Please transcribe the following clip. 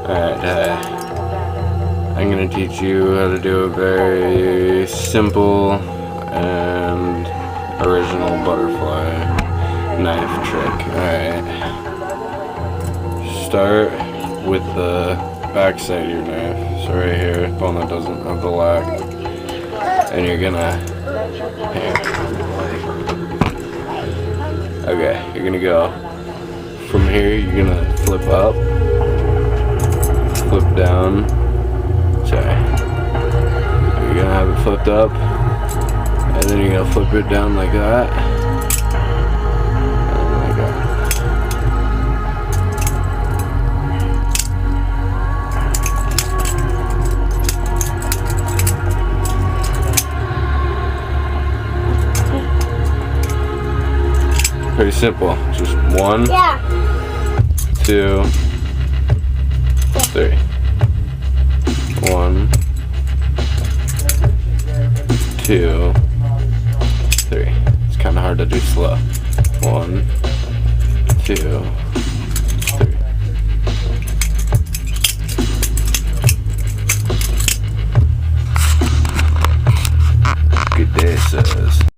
Alright, I'm going to teach you how to do a very simple and original butterfly knife trick. Alright, start with the back side of your knife, so right here, the one that doesn't have the lock, and you're gonna, okay, you're gonna go from here, you're gonna flip up, flip down, sorry, you're gonna have it flipped up, and then you're gonna flip it down like that, and like that. Pretty simple, just 1, 2, 3. 1, 2, 3. It's kind of hard to do slow. 1, 2,